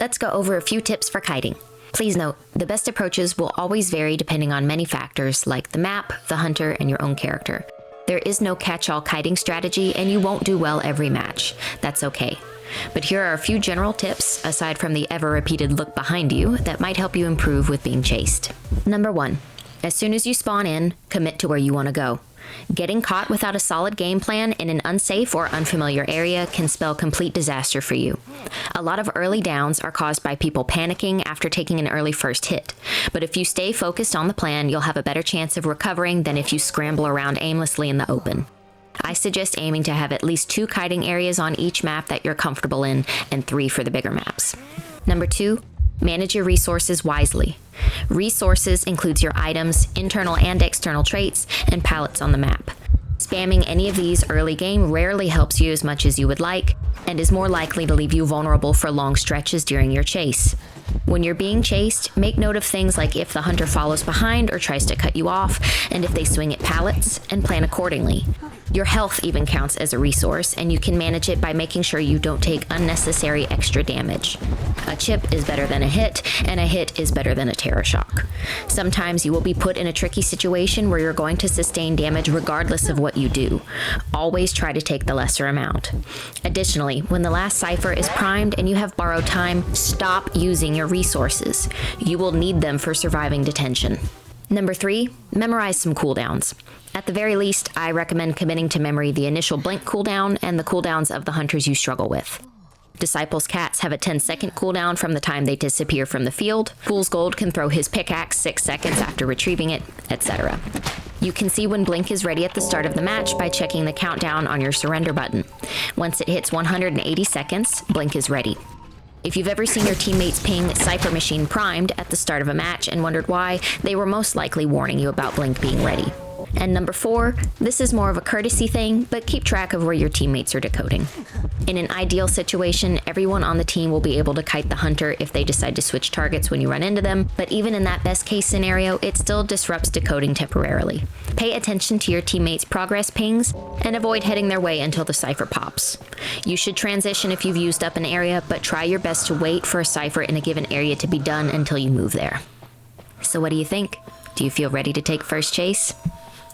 Let's go over a few tips for kiting. Please note, the best approaches will always vary depending on many factors like the map, the hunter, and your own character. There is no catch-all kiting strategy, and you won't do well every match. That's okay. But here are a few general tips, aside from the ever-repeated look behind you, that might help you improve with being chased. Number 1. As soon as you spawn in, commit to where you want to go. Getting caught without a solid game plan in an unsafe or unfamiliar area can spell complete disaster for you. A lot of early downs are caused by people panicking after taking an early first hit, but if you stay focused on the plan, you'll have a better chance of recovering than if you scramble around aimlessly in the open. I suggest aiming to have at least 2 kiting areas on each map that you're comfortable in, and 3 for the bigger maps. Number 2, manage your resources wisely. Resources includes your items, internal and external traits, and pallets on the map. Spamming any of these early game rarely helps you as much as you would like, and is more likely to leave you vulnerable for long stretches during your chase. When you're being chased, make note of things like if the hunter follows behind or tries to cut you off, and if they swing at pallets, and plan accordingly. Your health even counts as a resource, and you can manage it by making sure you don't take unnecessary extra damage. A chip is better than a hit, and a hit is better than a terror shock. Sometimes you will be put in a tricky situation where you're going to sustain damage regardless of what you do. Always try to take the lesser amount. Additionally, when the last cipher is primed and you have borrowed time, stop using your resources. You will need them for surviving detention. Number 3, memorize some cooldowns. At the very least, I recommend committing to memory the initial blink cooldown and the cooldowns of the hunters you struggle with. Disciple's cats have a 10-second cooldown from the time they disappear from the field. Fool's Gold can throw his pickaxe 6 seconds after retrieving it, etc. You can see when blink is ready at the start of the match by checking the countdown on your surrender button. Once it hits 180 seconds, blink is ready. If you've ever seen your teammates ping Cypher Machine primed at the start of a match and wondered why, they were most likely warning you about blink being ready. And number 4, this is more of a courtesy thing, but keep track of where your teammates are decoding. In an ideal situation, everyone on the team will be able to kite the hunter if they decide to switch targets when you run into them, but even in that best case scenario, it still disrupts decoding temporarily. Pay attention to your teammates' progress pings, and avoid heading their way until the cipher pops. You should transition if you've used up an area, but try your best to wait for a cipher in a given area to be done until you move there. So what do you think? Do you feel ready to take first chase?